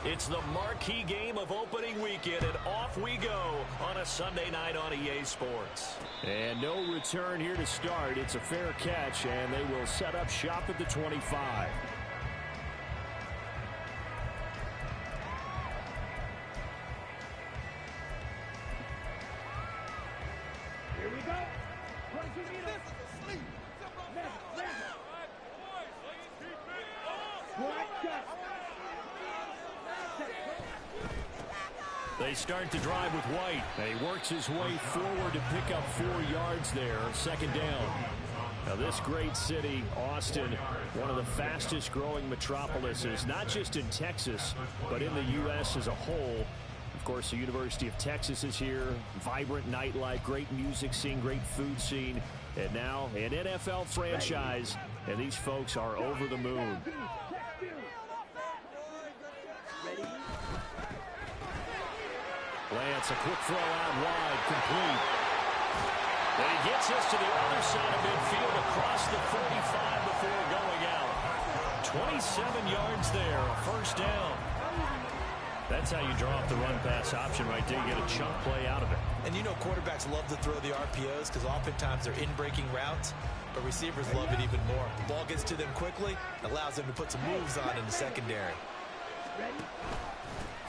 It's the marquee game of opening weekend, and off we go on a Sunday night on EA Sports. And no return here to start. It's a fair catch, and they will set up shop at the 25. Here we go. They start to drive with White, and he works his way forward to pick up 4 yards there, second down. Now this great city, Austin, one of the fastest growing metropolises, not just in Texas, but in the U.S. as a whole. Of course, the University of Texas is here, vibrant nightlife, great music scene, great food scene, and now an NFL franchise, and these folks are over the moon. Lance, a quick throw out wide, complete. And he gets us to the other side of midfield across the 45 before going out. 27 yards there, a first down. That's how you draw up the run-pass option right there. You get a chunk play out of it. And you know quarterbacks love to throw the RPOs because oftentimes they're in-breaking routes, but receivers love it even more. The ball gets to them quickly, allows them to put some moves on in the secondary.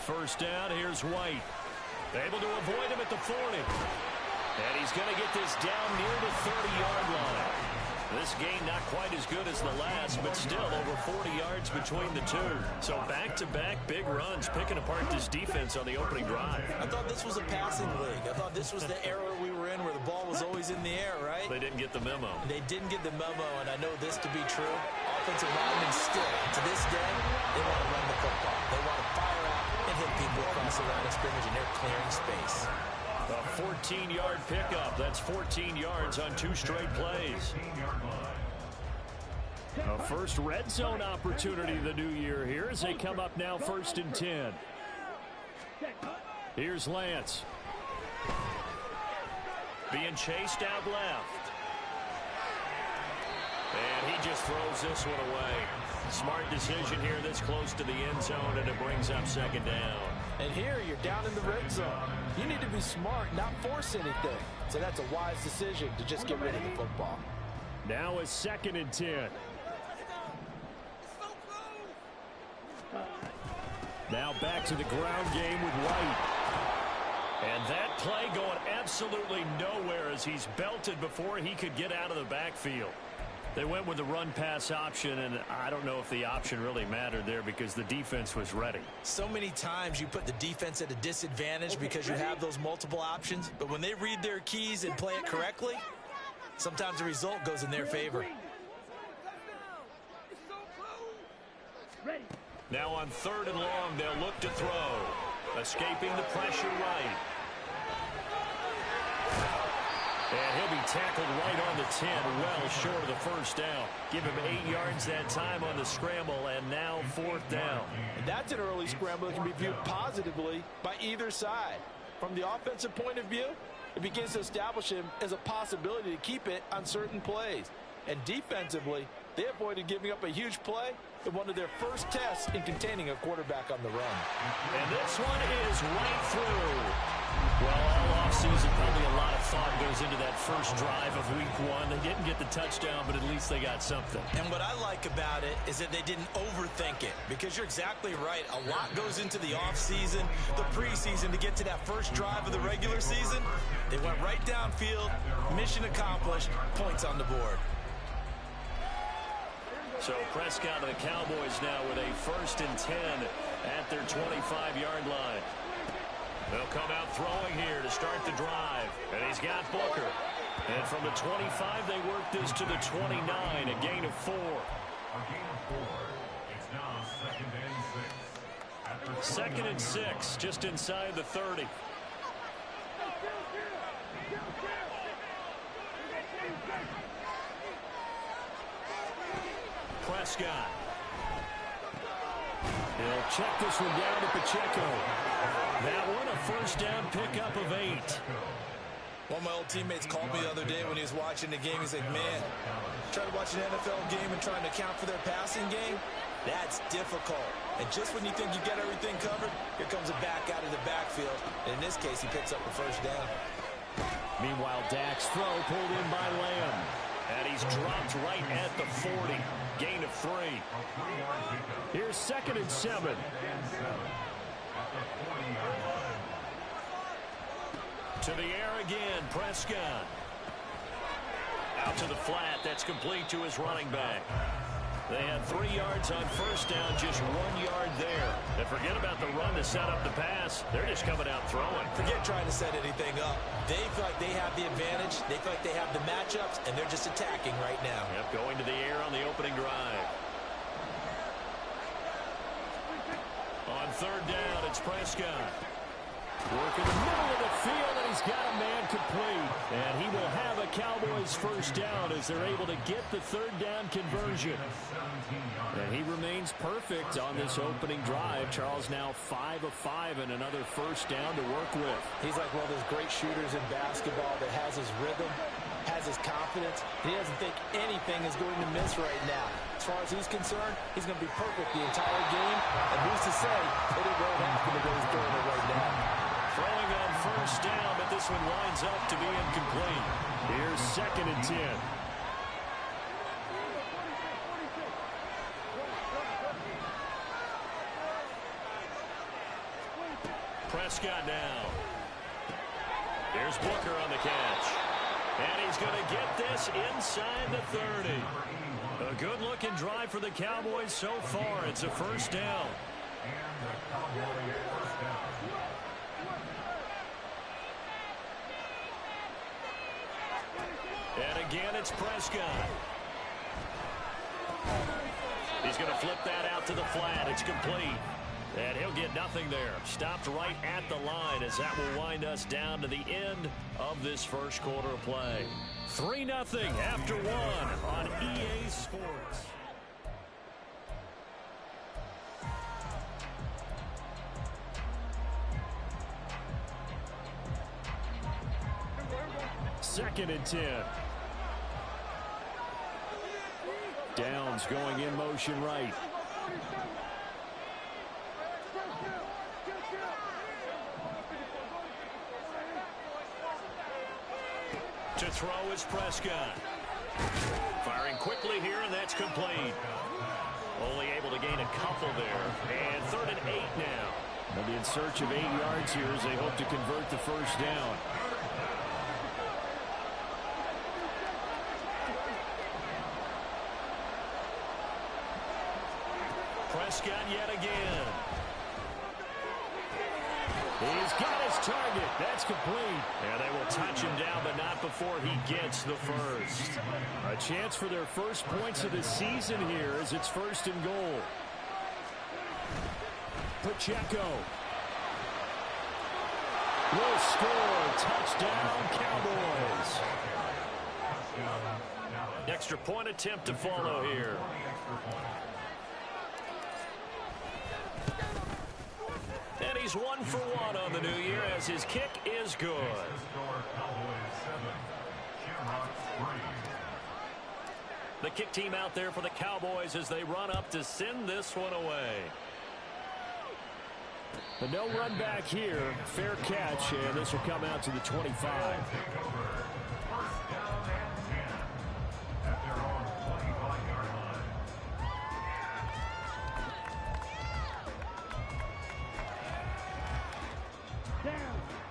First down, here's White. Able to avoid him at the 40. And he's going to get this down near the 30-yard line. This game not quite as good as the last, but still over 40 yards between the two. So back-to-back big runs, picking apart this defense on the opening drive. I thought this was a passing league. I thought this was the era we were in where the ball was always in the air, right? They didn't get the memo. They didn't get the memo, and I know this to be true. Offensive linemen still, to this day, they want to run the football. They want to fire out and hit people across the line of scrimmage, and they're clearing space. A 14-yard pickup. That's 14 yards on 2 straight plays. A first red zone opportunity the new year here as they come up now 1st and 10. Here's Lance. Being chased out left. And he just throws this one away. Smart decision here this close to the end zone, and it brings up second down. And here you're down in the red zone. You need to be smart, not force anything. So that's a wise decision to just get rid of the football. Now a 2nd and 10. Now back to the ground game with White. And that play going absolutely nowhere as he's belted before he could get out of the backfield. They went with the run-pass option, and I don't know if the option really mattered there because the defense was ready. So many times you put the defense at a disadvantage because you have those multiple options, but when they read their keys and play it correctly, sometimes the result goes in their favor. Now on 3rd and long, they'll look to throw. Escaping the pressure right. And he'll be tackled right on the 10, well short of the first down. Give him 8 yards that time on the scramble, and now 4th down. And that's an early scramble that can be viewed positively by either side. From the offensive point of view, it begins to establish him as a possibility to keep it on certain plays. And defensively, they avoided giving up a huge play in one of their first tests in containing a quarterback on the run. And this one is right through. Well, all offseason, probably a lot of thought goes into that first drive of week 1. They didn't get the touchdown, but at least they got something. And what I like about it is that they didn't overthink it, because you're exactly right. A lot goes into the offseason, the preseason to get to that first drive of the regular season. They went right downfield, mission accomplished, points on the board. So Prescott and the Cowboys now with a 1st and 10 at their 25-yard line. They'll come out throwing here to start the drive. And he's got Booker. And from the 25, they work this to the 29, a gain of 4. It's now 2nd and 6. 2nd and 6, just inside the 30. Prescott. He'll check this one down to Pacheco. That one, a first down pickup of 8. One of my old teammates called me the other day when he was watching the game. He's like, man, trying to watch an NFL game and trying to account for their passing game. That's difficult. And just when you think you get everything covered, here comes a back out of the backfield. And in this case, he picks up the first down. Meanwhile, Dak's throw pulled in by Lamb. And he's dropped right at the 40. Gain of 3. Here's 2nd and 7. To the air again, Prescott. Out to the flat. That's complete to his running back. They had 3 yards on first down, just 1 yard there. And forget about the run to set up the pass. They're just coming out throwing. Forget trying to set anything up. They feel like they have the advantage. They feel like they have the matchups, and they're just attacking right now. Yep, going to the air on the opening drive. On 3rd down, it's Prescott. Work in the middle of the field, and he's got a man complete. And he will have a Cowboys first down as they're able to get the 3rd down conversion. And he remains perfect on this opening drive. Charles now 5 of 5 and another first down to work with. He's like one of those great shooters in basketball that has his rhythm, has his confidence. He doesn't think anything is going to miss right now. As far as he's concerned, he's going to be perfect the entire game. And who's to say that it won't happen the way he's doing it right now. Throwing on first down, but this one winds up to be incomplete. Here's 2nd and 10. Prescott now. Here's Booker on the catch. And he's going to get this inside the 30. A good-looking drive for the Cowboys so far. It's a first down. And again, it's Prescott. He's going to flip that out to the flat. It's complete. And he'll get nothing there. Stopped right at the line as that will wind us down to the end of this first quarter of play. 3-0 after 1 on EA Sports. Second and 10. Downs going in motion right. To throw is Prescott. Firing quickly here, and that's complete. Only able to gain a couple there. And 3rd and 8 now. They'll be in search of 8 yards here as they hope to convert the first down. Prescott yet again. He's got his target. That's complete. And they will touch him down, but not before he gets the first. A chance for their first points of the season here as it's 1st and goal. Pacheco will score. Touchdown, Cowboys. Extra point attempt to follow here. And he's 1 for 1 on the new year as his kick is good. The kick team out there for the Cowboys as they run up to send this one away. But no run back here. Fair catch, and this will come out to the 25.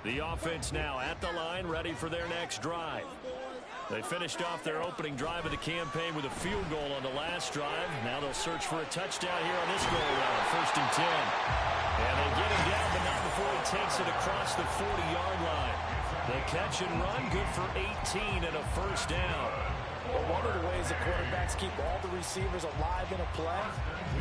The offense now at the line, ready for their next drive. They finished off their opening drive of the campaign with a field goal on the last drive. Now they'll search for a touchdown here on this go-around. 1st and 10. And they get him down, but not before he takes it across the 40-yard line. The catch and run, good for 18 and a first down. Well, one of the ways the quarterbacks keep all the receivers alive in a play,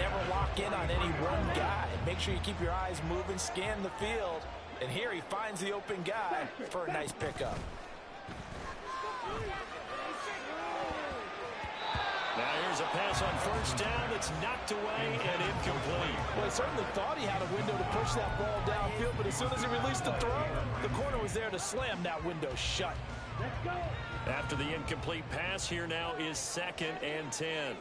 never lock in on any one guy. Make sure you keep your eyes moving, scan the field. And here he finds the open guy for a nice pickup. Now here's a pass on first down that's knocked away and incomplete. Well, he certainly thought he had a window to push that ball downfield, but as soon as he released the throw, the corner was there to slam that window shut. After the incomplete pass, here now is 2nd and 10.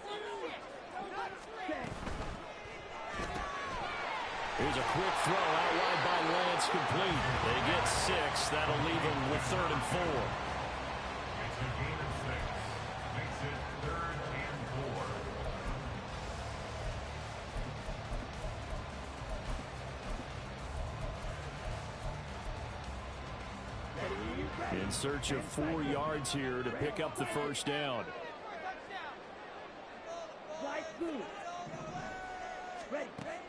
Here's a quick throw out wide by Lance, complete. They get 6. That'll leave them with 3rd and 4. In search of 4 yards here to pick up the first down.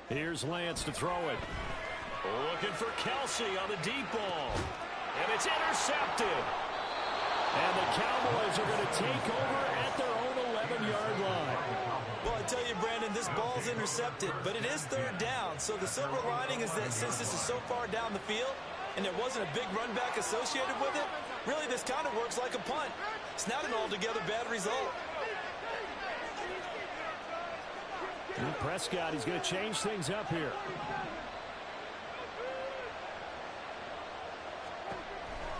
Here's Lance to throw it. Looking for Kelsey on the deep ball. And it's intercepted. And the Cowboys are going to take over at their own 11-yard line. Well, I tell you, Brandon, this ball's intercepted, but it is 3rd down. So the silver lining is that since this is so far down the field and there wasn't a big run back associated with it, really this kind of works like a punt. It's not an altogether bad result. And Prescott, he's going to change things up here.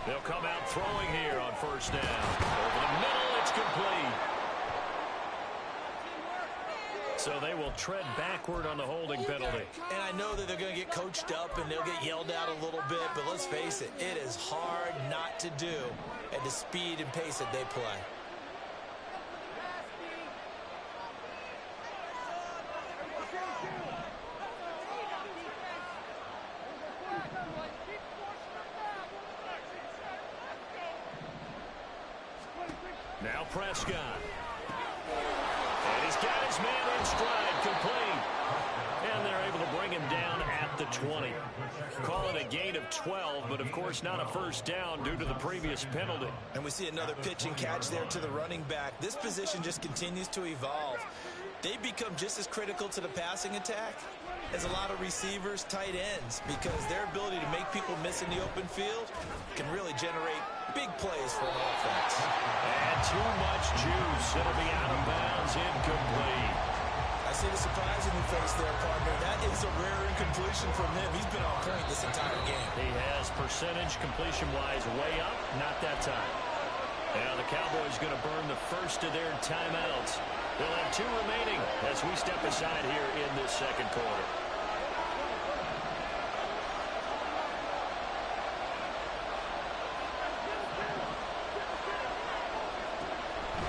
They'll come out throwing here on first down. Over the middle, it's complete. So they will tread backward on the holding penalty. And I know that they're going to get coached up and they'll get yelled at a little bit, but let's face it, it is hard not to do at the speed and pace that they play. Now Prescott. And he's got his man in stride, complete. And they're able to bring him down at the 20. Call it a gain of 12, but of course not a first down due to the previous penalty. And we see another pitch and catch there to the running back. This position just continues to evolve. They become just as critical to the passing attack as a lot of receivers, tight ends, because their ability to make people miss in the open field can really generate big plays for an offense. And too much juice. It'll be out of bounds, incomplete. I see the surprise in your face there, partner. That is a rare incompletion from him. He's been on point this entire game. He has percentage completion-wise way up, not that time. Now the Cowboys going to burn the first of their timeouts. They'll have 2 remaining as we step aside here in this second quarter.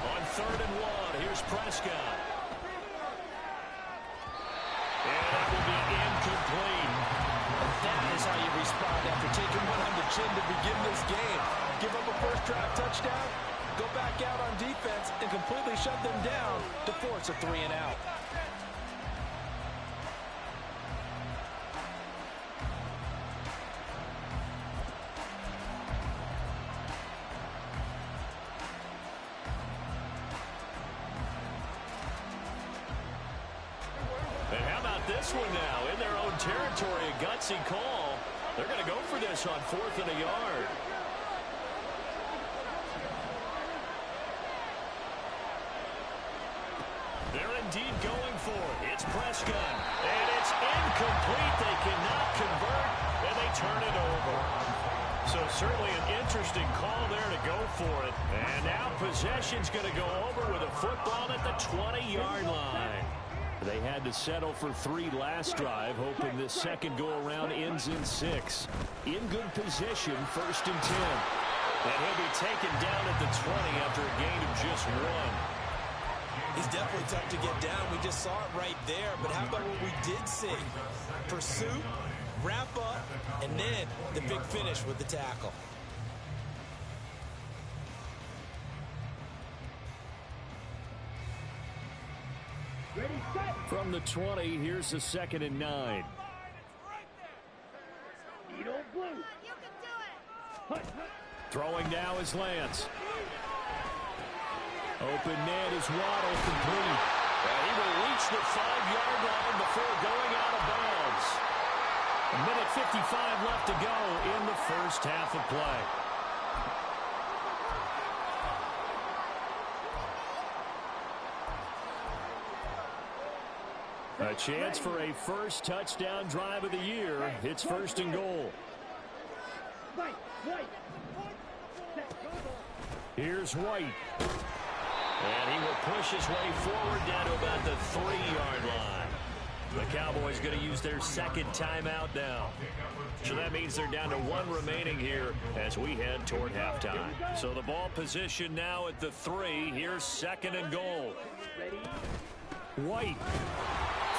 On 3rd and 1, here's Prescott. And that will be incomplete. That is how you respond after taking one on the chin to begin this game. Give up a first drive touchdown, go back out on defense, and completely shut them down to force a 3 and out. And how about this one now? In their own territory, a gutsy call. They're going to go for this on 4th and a yard. They're indeed going for it. It's Prescott. And it's incomplete. They cannot convert, and they turn it over. So certainly an interesting call there to go for it. And now possession's going to go over with a football at the 20-yard line. They had to settle for 3 last drive, hoping this second go-around ends in 6. In good position, 1st and 10. And he'll be taken down at the 20 after a gain of just 1. He's definitely tough to get down. We just saw it right there. But how about what we did see? Pursuit, wrap up, and then the big finish with the tackle. From the 20, here's the 2nd and 9. Throwing now is Lance. Open man is Waddle, complete. He will reach the 5-yard line before going out of bounds. A minute 55 left to go in the first half of play. A chance for a first touchdown drive of the year. It's 1st and goal. Here's White. And he will push his way forward down to about the 3-yard line. The Cowboys going to use their second timeout now. So that means they're down to one remaining here as we head toward halftime. So the ball position now at the 3. Here's 2nd and goal. White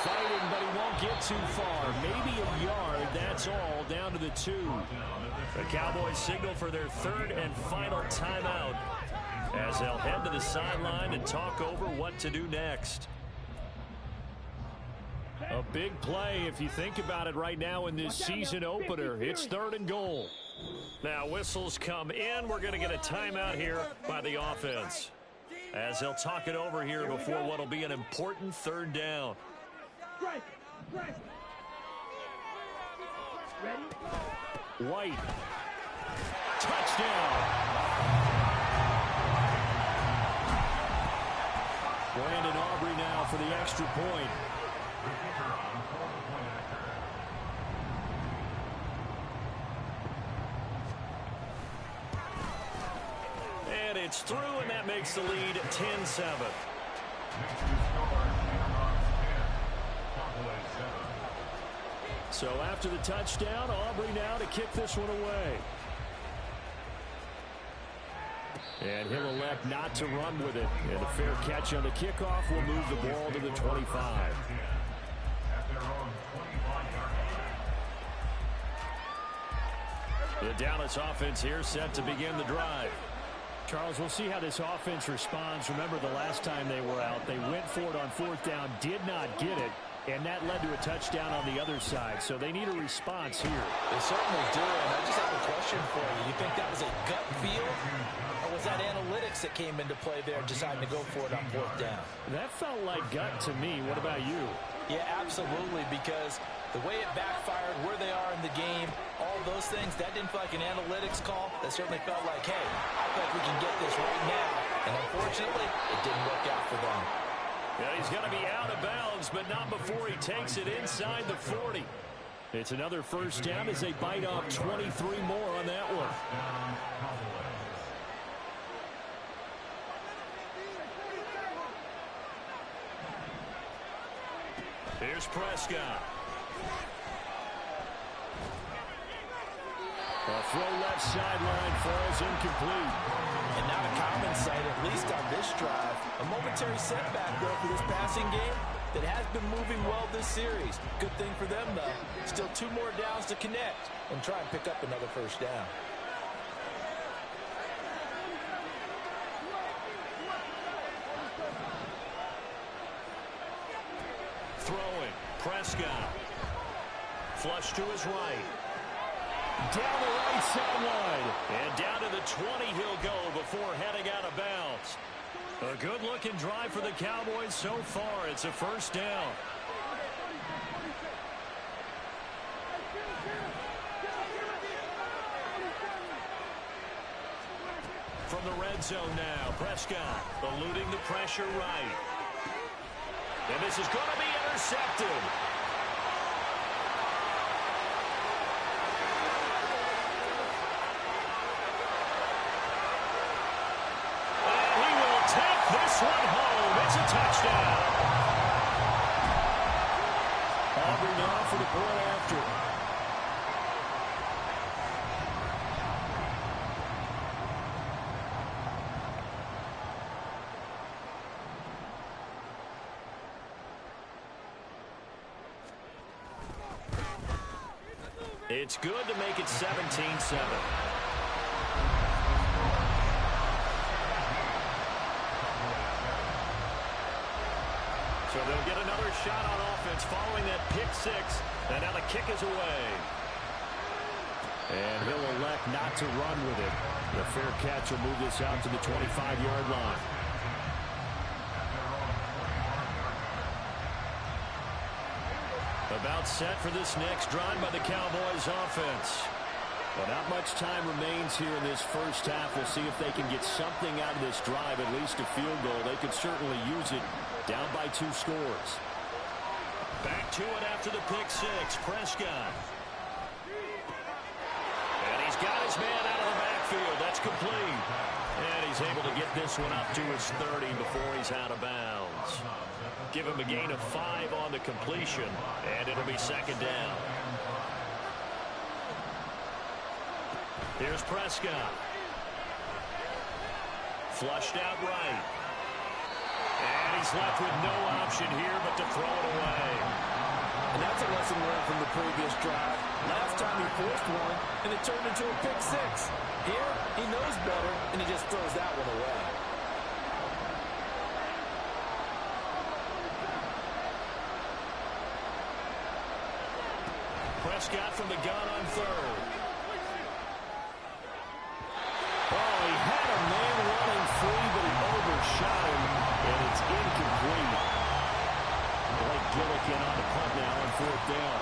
fighting, but he won't get too far. Maybe a yard, that's all, down to the 2. The Cowboys signal for their 3rd and final timeout as they'll head to the sideline and talk over what to do next. A big play if you think about it right now in this season opener. It's 3rd and goal. Now whistles come in. We're going to get a timeout here by the offense as they'll talk it over here before what will be an important 3rd down. White. Touchdown. Brandon Aubrey now for the extra point. And it's through, and that makes the lead 10-7. So after the touchdown, Aubrey now to kick this one away. And he'll elect not to run with it. And a fair catch on the kickoff will move the ball to the 25. The Dallas offense here set to begin the drive. Charles, we'll see how this offense responds. Remember the last time they were out, they went for it on 4th down, did not get it, and that led to a touchdown on the other side. So they need a response here. They certainly do, and I just have a question for you. You think that was a gut feel, or was that analytics that came into play there deciding to go for it on 4th down? That felt like gut to me. What about you? Yeah, absolutely, because the way it backfired, where they are in the game, all those things, that didn't feel like an analytics call. That certainly felt like, hey, I feel like we can get this right now. And unfortunately, it didn't work out for them. Yeah, he's going to be out of bounds, but not before he takes it inside the 40. It's another 1st down as they bite off 23 more on that one. Here's Prescott. A throw left sideline falls incomplete. And not a common sight, at least on this drive. A momentary setback, though, for this passing game that has been moving well this series. Good thing for them, though. Still 2 more downs to connect and try and pick up another 1st down. Throwing. Prescott. Flush to his right. Down the right sideline. And down to the 20 he'll go before heading out of bounds. A good-looking drive for the Cowboys so far. It's a 1st down. From the red zone now, Prescott eluding the pressure right. And this is going to be intercepted. This one home. It's a touchdown. Aubrey now for the point after. It's good to make it 17-7. So they'll get another shot on offense following that pick 6. And now the kick is away. And he'll elect not to run with it. The fair catch will move this out to the 25-yard line. About set for this next drive by the Cowboys offense. Well, not much time remains here in this 1st half. We'll see if they can get something out of this drive, at least a field goal. They could certainly use it. Down by 2 scores. Back to it after the pick 6. Prescott. And he's got his man out of the backfield. That's complete. And he's able to get this one up to his 30 before he's out of bounds. give him a gain of 5 on the completion, and it'll be second down. Here's Prescott. Flushed out right. And he's left with no option here but to throw it away. And that's a lesson learned from the previous drive. Last time he forced one, and it turned into a pick six. Here, he knows better, and he just throws that one away. Prescott from the gun on third. Oh, he had a man running free, but he overshot him, and it's incomplete. Blake Gillikin on the punt now on fourth down.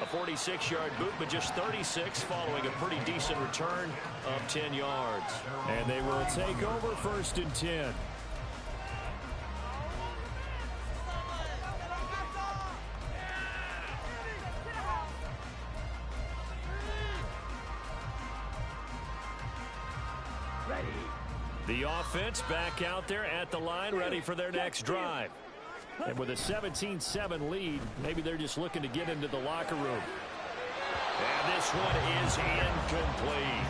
A 46-yard boot, but just 36 following a pretty decent return of 10 yards. And they will take over first and 10. The offense back out there at the line, ready for their next drive. And with a 17-7 lead, maybe they're just looking to get into the locker room. And this one is incomplete.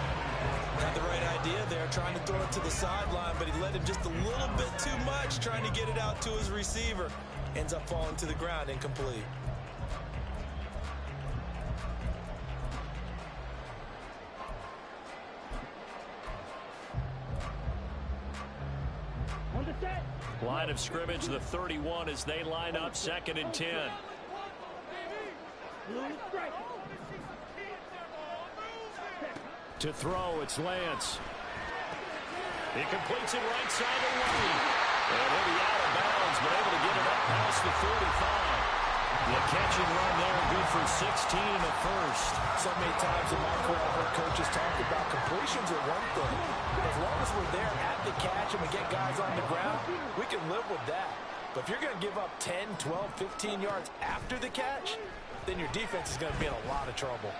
Had the right idea there, trying to throw it to the sideline, but he let him just a little bit too much, trying to get it out to his receiver. Ends up falling to the ground, incomplete. Line of scrimmage, the 31 as they line up second and 10. To throw, it's Lance. He completes it right side of the lane. And he'll be out of bounds, but able to get it up past the 45. The catch and run there, good for 16 and a first. So many times in my career, I've heard coaches talk about completions are one thing. As long as we're there at the catch and we get guys on the ground, we can live with that. But if you're going to give up 10, 12, 15 yards after the catch, then your defense is going to be in a lot of trouble.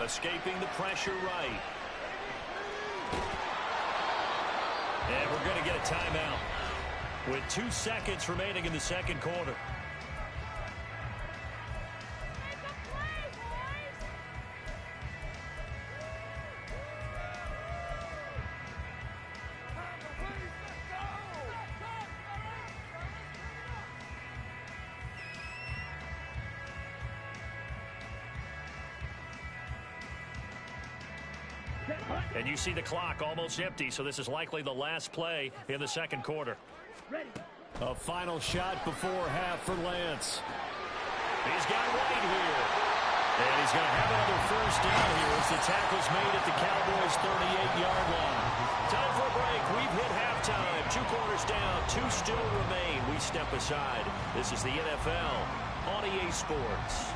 Escaping the pressure right. And we're going to get a timeout with 2 seconds remaining in the second quarter. And you see the clock almost empty, so this is likely the last play in the second quarter. A final shot before half for Lance. He's got White here. And he's going to have another first down here as the tackle's made at the Cowboys' 38-yard line. Time for a break. We've hit halftime. 2 quarters down. 2 still remain. We step aside. This is the NFL on EA Sports.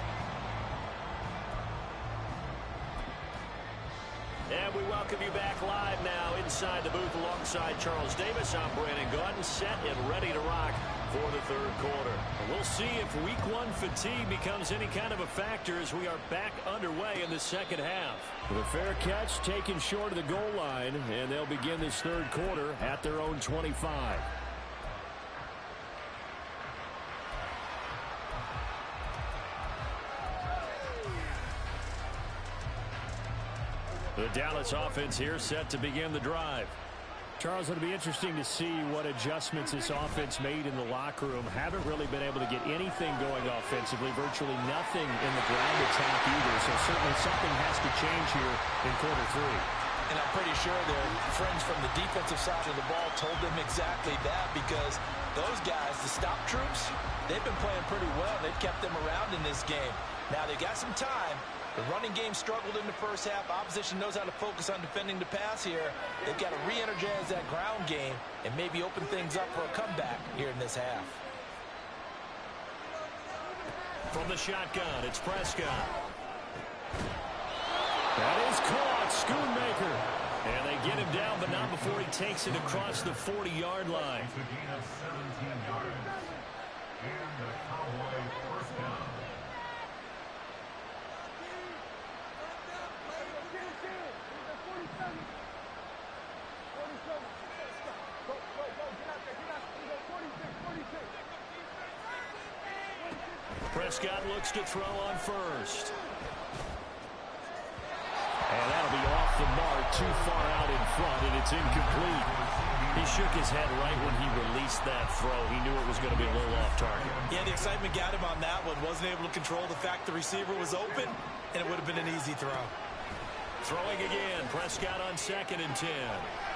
And we welcome you back live now inside the booth alongside Charles Davis. I'm Brandon Gaudin, set and ready to rock for the third quarter. We'll see if week 1 fatigue becomes any kind of a factor as we are back underway in the second half. With a fair catch taken short of the goal line, and they'll begin this third quarter at their own 25. The Dallas offense here set to begin the drive. Charles, it'll be interesting to see what adjustments this offense made in the locker room. Haven't really been able to get anything going offensively, virtually nothing in the ground attack either. So certainly something has to change here in quarter 3. And I'm pretty sure their friends from the defensive side of the ball told them exactly that, because those guys, the stop troops, they've been playing pretty well. They've kept them around in this game. Now they've got some time. The running game struggled in the first half. Opposition knows how to focus on defending the pass here. They've got to re-energize that ground game and maybe open things up for a comeback here in this half. From the shotgun, it's Prescott. That is caught, Schoonmaker. And they get him down, but not before he takes it across the 40-yard line. Prescott looks to throw on first. And that'll be off the mark, too far out in front, and it's incomplete. He shook his head right when he released that throw. He knew it was going to be a little off target. Yeah, the excitement got him on that one. Wasn't able to control the fact the receiver was open, and it would have been an easy throw. Throwing again, Prescott on 2nd and 10.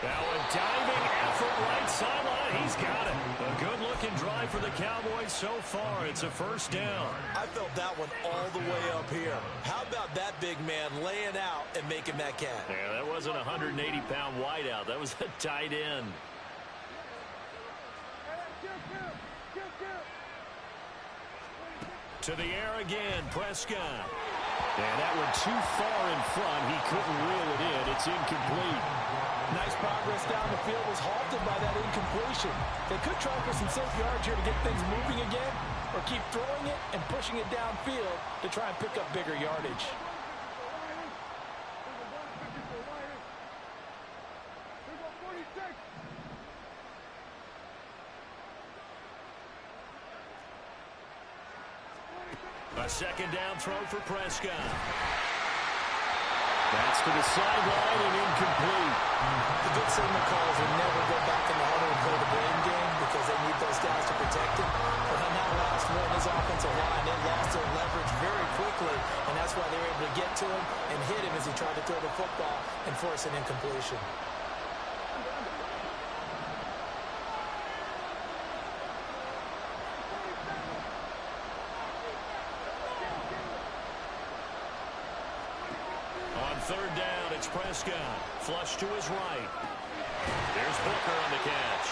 Now a diving effort right sideline. He's got it. A good-looking drive for the Cowboys so far. It's a first down. I felt that one all the way up here. How about that big man laying out and making that catch? Yeah, that wasn't a 180-pound wideout. That was a tight end. To the air again, Prescott. And that one too far in front. He couldn't reel it in. It's incomplete. Nice progress down the field was halted by that incompletion. They could try for some safe yards here to get things moving again, or keep throwing it and pushing it downfield to try and pick up bigger yardage. A second down throw for Prescott. That's to the sideline and incomplete. The good signal calls will never go back in the huddle and play the blame game because they need those guys to protect him. But on that last one, his offensive line, they lost their leverage very quickly, and that's why they were able to get to him and hit him as he tried to throw the football and force an incompletion. Third down, it's Prescott. Flush to his right. There's Booker on the catch.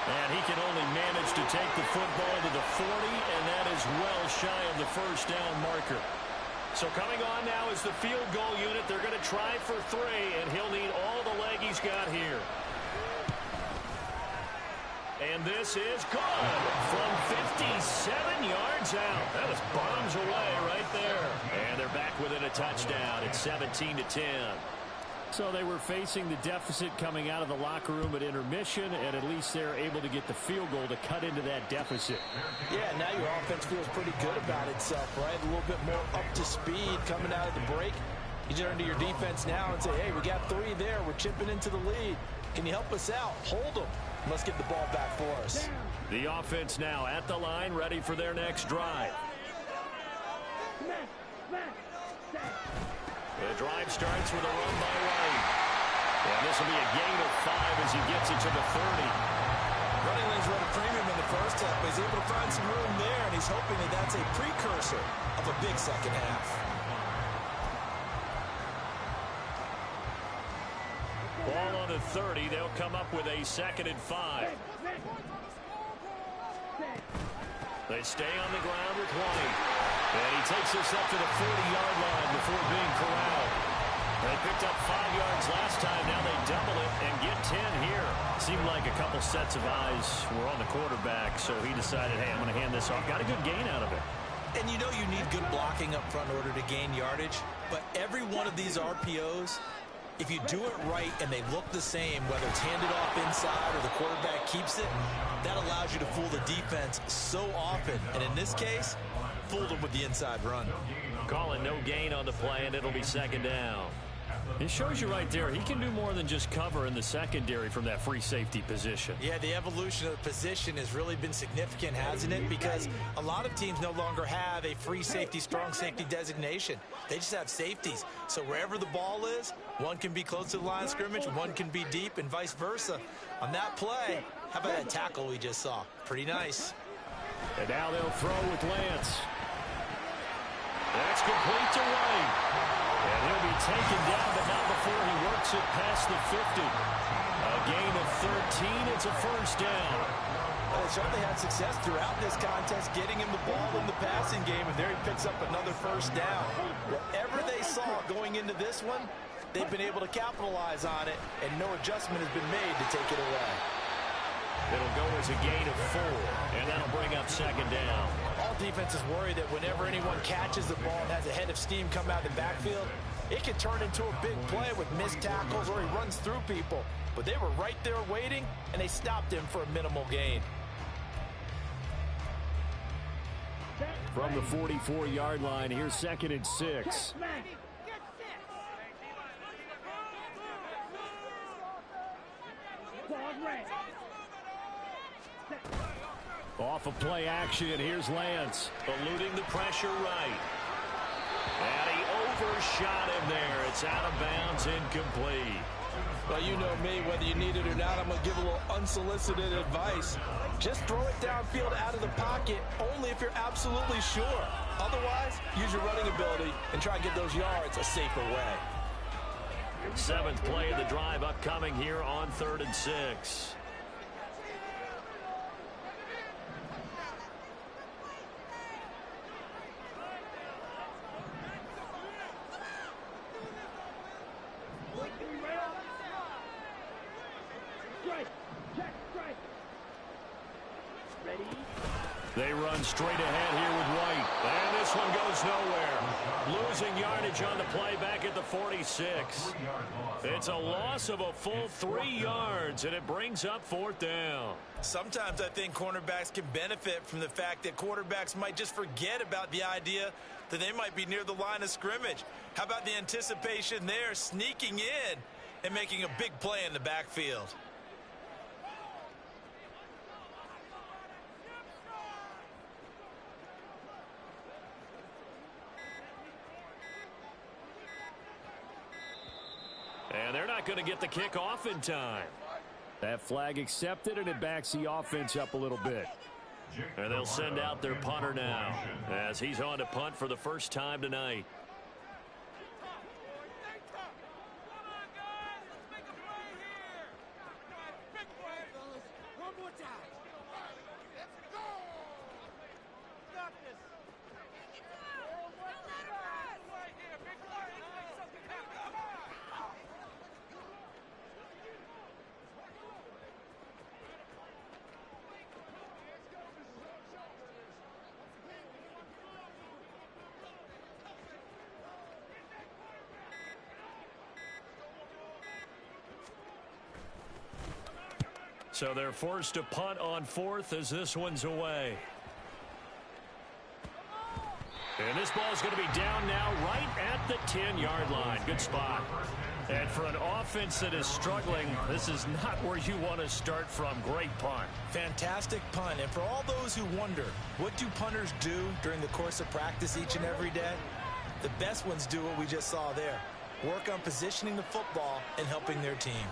And he can only manage to take the football to the 40, and that is well shy of the first down marker. So coming on now is the field goal unit. They're going to try for 3, and he'll need all the leg he's got here. And this is good from 57 yards out. That was bombs away right there. And they're back within a touchdown. It's 17-10. So they were facing the deficit coming out of the locker room at intermission, and at least they're able to get the field goal to cut into that deficit. Yeah, now your offense feels pretty good about itself, right? A little bit more up to speed coming out of the break. You turn to your defense now and say, hey, we got 3 there. We're chipping into the lead. Can you help us out? Hold them. Let's get the ball back for us. The offense now at the line, ready for their next drive. The drive starts with a run by White. And this will be a gain of 5 as he gets it to the 30. Running lanes run a premium in the first half, but he's able to find some room there, and he's hoping that that's a precursor of a big second half. Ball on the 30. They'll come up with a 2nd and 5. They stay on the ground with White. And he takes this up to the 40-yard line before being corralled. They picked up 5 yards last time. Now they double it and get 10 here. Seemed like a couple sets of eyes were on the quarterback, so he decided, hey, I'm going to hand this off. Got a good gain out of it. And you know you need good blocking up front in order to gain yardage. But every one of these RPOs, if you do it right and they look the same, whether it's handed off inside or the quarterback keeps it, that allows you to fool the defense so often. And in this case, fooled them with the inside run. Calling no gain on the play, and it'll be 2nd down. It shows you right there, he can do more than just cover in the secondary from that free safety position. Yeah, the evolution of the position has really been significant, hasn't it? Because a lot of teams no longer have a free safety, strong safety designation. They just have safeties. So wherever the ball is, one can be close to the line of scrimmage, one can be deep, and vice versa. On that play, how about that tackle we just saw? Pretty nice. And now they'll throw with Lance. That's complete to White. And he'll be taken down, but not before he works it past the 50. A gain of 13. It's a first down. Well, they certainly had success throughout this contest, getting him the ball in the passing game, and there he picks up another first down. Whatever they saw going into this one, they've been able to capitalize on it, and no adjustment has been made to take it away. It'll go as a gain of 4, and that'll bring up 2nd down. All defenses worry that whenever anyone catches the ball and has a head of steam come out of the backfield, it can turn into a big play with missed tackles or he runs through people. But they were right there waiting, and they stopped him for a minimal gain. from the 44-yard line. Here's 2nd and 6. Off of play action, here's Lance. Eluding the pressure right. And he overshot him there. It's out of bounds, incomplete. Well, you know me, whether you need it or not, I'm going to give a little unsolicited advice. Just throw it downfield out of the pocket, only if you're absolutely sure. Otherwise, use your running ability and try and get those yards a safer way. 7th play of the drive upcoming here on 3rd and 6. They run straight ahead here with White. And this one goes nowhere. Losing yardage on the play back at the 46. It's a loss of a full 3 yards, and it brings up 4th down. Sometimes I think cornerbacks can benefit from the fact that quarterbacks might just forget about the idea that they might be near the line of scrimmage. How about the anticipation there, sneaking in and making a big play in the backfield? And they're not going to get the kick off in time. That flag accepted, and it backs the offense up a little bit. And they'll send out their punter now as he's on to punt for the first time tonight. So they're forced to punt on 4th as this one's away. And this ball's going to be down now right at the 10-yard line. Good spot. And for an offense that is struggling, this is not where you want to start from. Great punt. Fantastic punt. And for all those who wonder, what do punters do during the course of practice each and every day? The best ones do what we just saw there. Work on positioning the football and helping their team.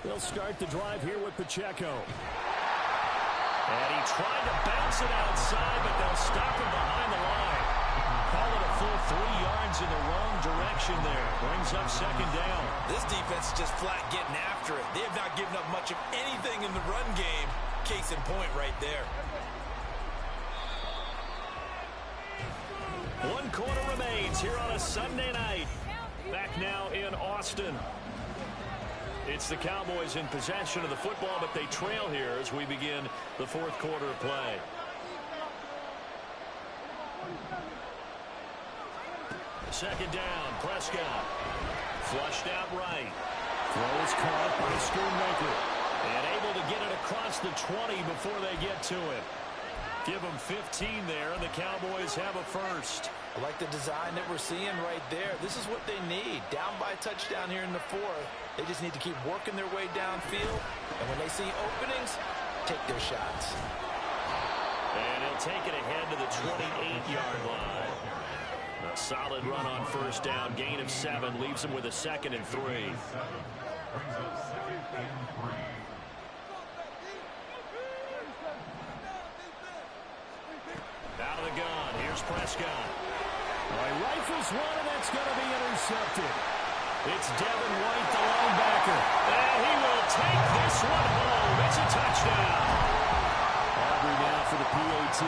They'll start the drive here with Pacheco. And he tried to bounce it outside, but they'll stop him behind the line. Call it a full 3 yards in the wrong direction there. Brings up 2nd down. This defense is just flat getting after it. They have not given up much of anything in the run game. Case in point right there. 1 quarter remains here on a Sunday night. Back now in Austin. It's the Cowboys in possession of the football, but they trail here as we begin the 4th quarter of play. Second down, Prescott. Flushed out right. Throw is caught by Schoonmaker. And able to get it across the 20 before they get to it. Give them 15 there, and the Cowboys have a first. I like the design that we're seeing right there. This is what they need. Down by a touchdown here in the 4th. They just need to keep working their way downfield. And when they see openings, take their shots. And he'll take it ahead to the 28-yard line. A solid run on first down. Gain of 7 leaves him with a 2nd and 3. Out of the gun. Here's Prescott. Rifles one, and that's going to be intercepted. It's Devin White, the linebacker. And he will take this one home. It's a touchdown. Aubrey now for the PAT.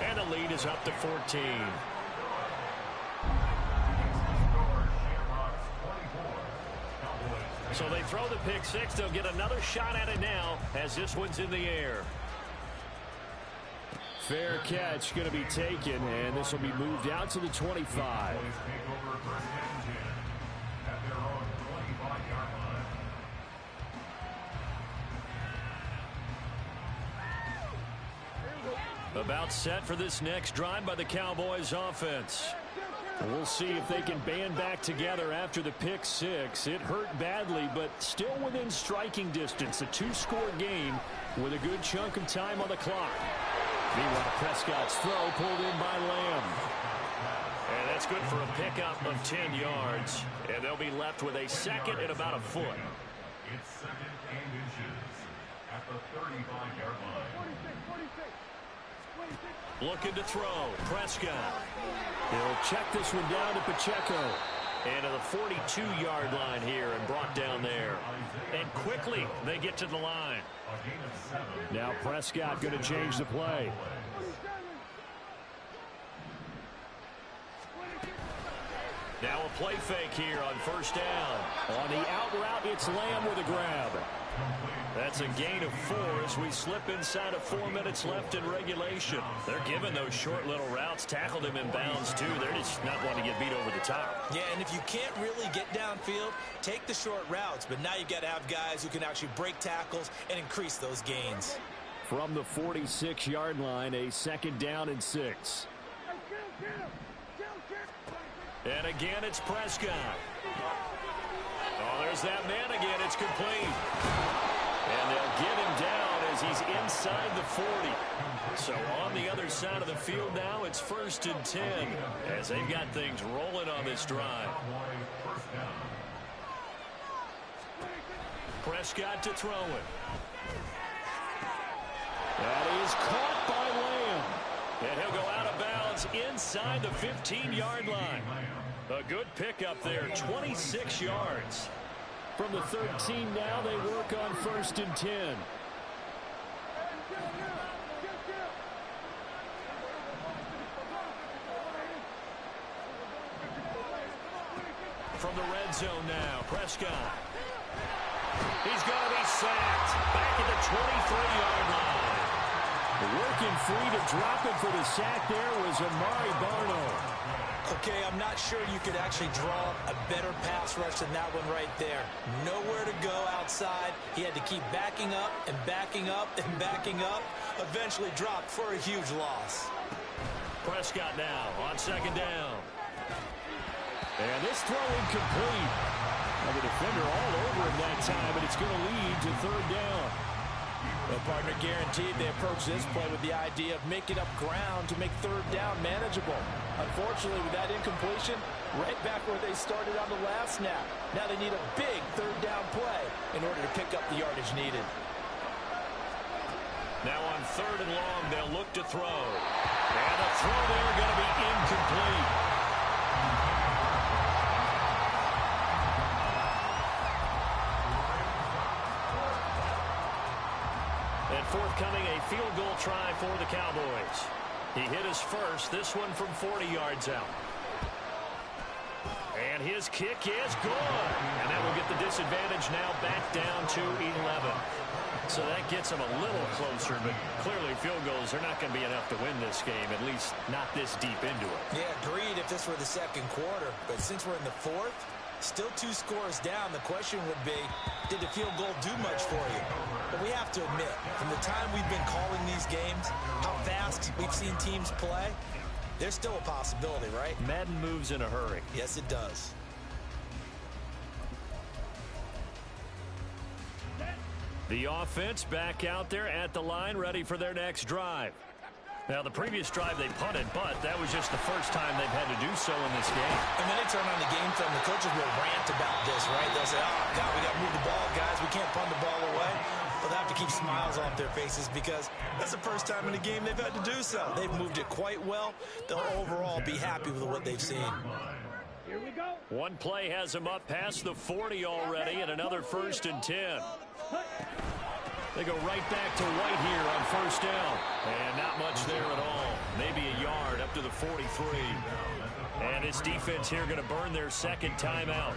And the lead is up to 14. So they throw the pick 6. They'll get another shot at it now as this one's in the air. Fair catch going to be taken, and this will be moved out to the 25. About set for this next drive by the Cowboys offense. We'll see if they can band back together after the pick six. It hurt badly, but still within striking distance. A two-score game with a good chunk of time on the clock. Meanwhile, Prescott's throw pulled in by Lamb. And that's good for a pickup of 10 yards. And they'll be left with a second and about a foot. It's second and inches at the 35-yard line. Looking to throw. Prescott. He'll check this one down to Pacheco. And to the 42-yard line here and brought down there. And quickly they get to the line. Now Prescott going to change the play. Now a play fake here on first down. On the out route, it's Lamb with a grab. That's a gain of 4 as we slip inside of 4 minutes left in regulation. They're giving those short little routes. Tackled him in bounds, too. They're just not wanting to get beat over the top. Yeah, and if you can't really get downfield, take the short routes. But now you got to have guys who can actually break tackles and increase those gains. From the 46-yard line, a second down and 6. And again, it's Prescott. Oh, there's that man again. It's complete. And they'll get him down as he's inside the 40. So on the other side of the field now, it's 1st and 10 as they've got things rolling on this drive. Prescott to throw it. That is caught by Lamb. And he'll go out of bounds inside the 15-yard line. A good pickup there, 26 yards. From the 13 now, they work on 1st and 10. From the red zone now, Prescott. He's going to be sacked back at the 23-yard line. Working free to drop it for the sack there was Amari Barno. Okay, I'm not sure you could actually draw a better pass rush than that one right there. Nowhere to go outside. He had to keep backing up and backing up and backing up. Eventually dropped for a huge loss. Prescott now on second down. And this throw incomplete. The defender all over him that time, but it's going to lead to 3rd down. Well, partner, guaranteed they approach this play with the idea of making up ground to make 3rd down manageable. Unfortunately, with that incompletion, right back where they started on the last snap. Now they need a big 3rd down play in order to pick up the yardage needed. Now on 3rd and long, they'll look to throw. And the throw there going to be incomplete. And forthcoming, a field goal try for the Cowboys. He hit his first, this one from 40 yards out. And his kick is good. And that will get the disadvantage now back down to 11. So that gets them a little closer, but clearly field goals are not going to be enough to win this game, at least not this deep into it. Yeah, agreed if this were the 2nd quarter. But since we're in the 4th, still 2 scores down, the question would be, did the field goal do much for you? But we have to admit, from the time we've been calling these games, how fast we've seen teams play, there's still a possibility, right? Madden moves in a hurry. Yes, it does. The offense back out there at the line, ready for their next drive. Now, the previous drive they punted, but that was just the first time they've had to do so in this game. And when they turn on the game film, the coaches will rant about this, right? They'll say, oh, God, we got to move the ball, guys. We can't punt the ball away. But they'll have to keep smiles off their faces because that's the first time in the game they've had to do so. They've moved it quite well. They'll overall be happy with what they've seen. Here we go. One play has them up past the 40 already, and another 1st and 10. They go right back to White here on 1st down. And not much there at all. Maybe a yard up to the 43. And this defense here going to burn their 2nd timeout.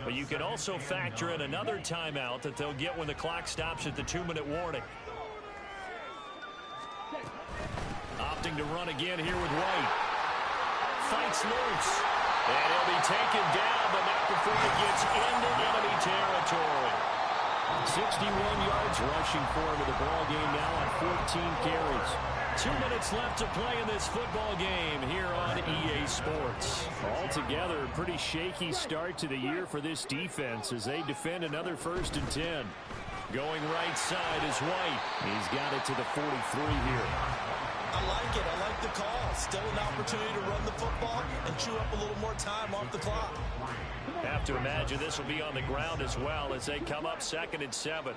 But you can also factor in another timeout that they'll get when the clock stops at the 2-minute warning. Opting to run again here with White. Fights loose. And he'll be taken down, but not before it gets into enemy territory. 61 yards rushing for him in the ball game now on 14 carries. 2 minutes left to play in this football game here on EA Sports. Altogether, a pretty shaky start to the year for this defense as they defend another 1st and 10. Going right side is White. He's got it to the 43 here. I like it. I like the call. Still an opportunity to run the football and chew up a little more time off the clock. Have to imagine this will be on the ground as well as they come up 2nd and 7.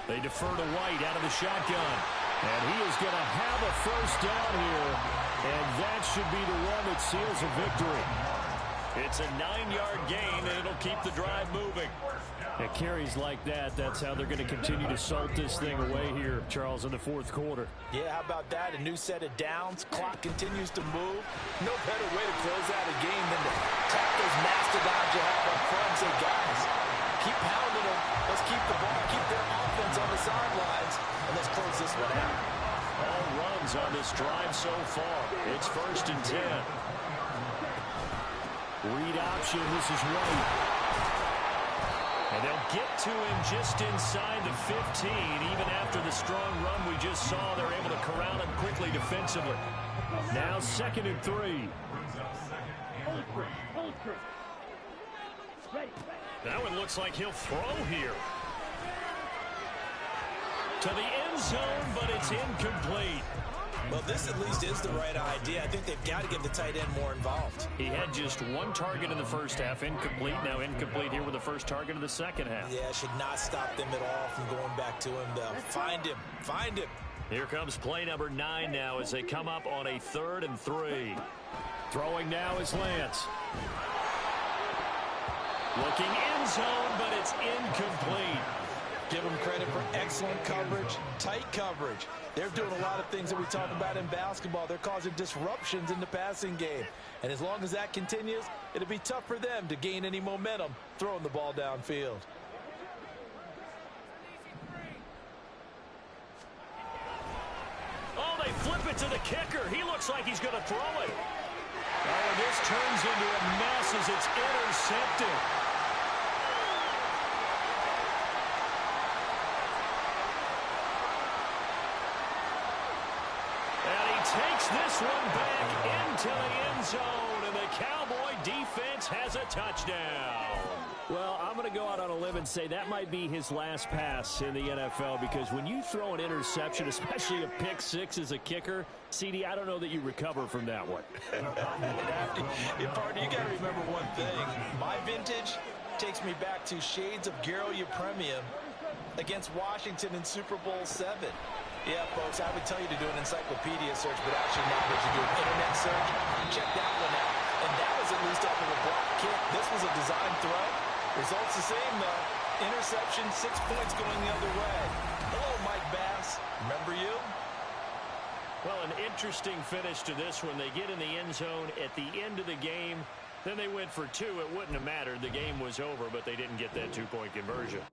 They defer to White out of the shotgun. And he is going to have a 1st down here. And that should be the one that seals a victory. It's a 9-yard gain, and it'll keep the drive moving. At carries like that, that's how they're going to continue to salt this thing away here, Charles, in the 4th quarter. Yeah, how about that? A new set of downs. Clock continues to move. No better way to close out a game than to tap those mastodons you have up front and say, guys, keep pounding them. Let's keep the ball, keep their offense on the sidelines, and let's close this one out. All runs on this drive so far. It's 1st and 10. Read option. This is White. And they'll get to him just inside the 15. Even after the strong run we just saw, they're able to corral him quickly defensively. Now 2nd and 3. That one looks like he'll throw here. To the end zone, but it's incomplete. Well, this at least is the right idea. I think they've got to get the tight end more involved. He had just 1 target in the 1st half, incomplete. Now incomplete here with the 1st target of the 2nd half. Yeah, should not stop them at all from going back to him, though. Find him. Find him. Here comes play number 9 now as they come up on a 3rd and 3. Throwing now is Lance. Looking end zone, but it's incomplete. Give them credit for excellent coverage, tight coverage. They're doing a lot of things that we talk about in basketball. They're causing disruptions in the passing game. And as long as that continues, it'll be tough for them to gain any momentum throwing the ball downfield. Oh, they flip it to the kicker. He looks like he's going to throw it. Oh, this turns into a mess as it's intercepted. Takes this one back into the end zone, and the Cowboy defense has a touchdown. Well, I'm going to go out on a limb and say that might be his last pass in the NFL, because when you throw an interception, especially a pick six as a kicker, CD, I don't know that you recover from that one. You got to remember one thing. My vintage takes me back to shades of Garo Yepremian against Washington in Super Bowl VII. Yeah, folks, I would tell you to do an encyclopedia search, but actually now that you do an internet search, check that one out. And that was at least off of a block kick. This was a design throw. Results the same, though. Interception, 6 points going the other way. Hello, Mike Bass. Remember you? Well, an interesting finish to this one. They get in the end zone at the end of the game. Then they went for 2. It wouldn't have mattered. The game was over, but they didn't get that 2-point conversion.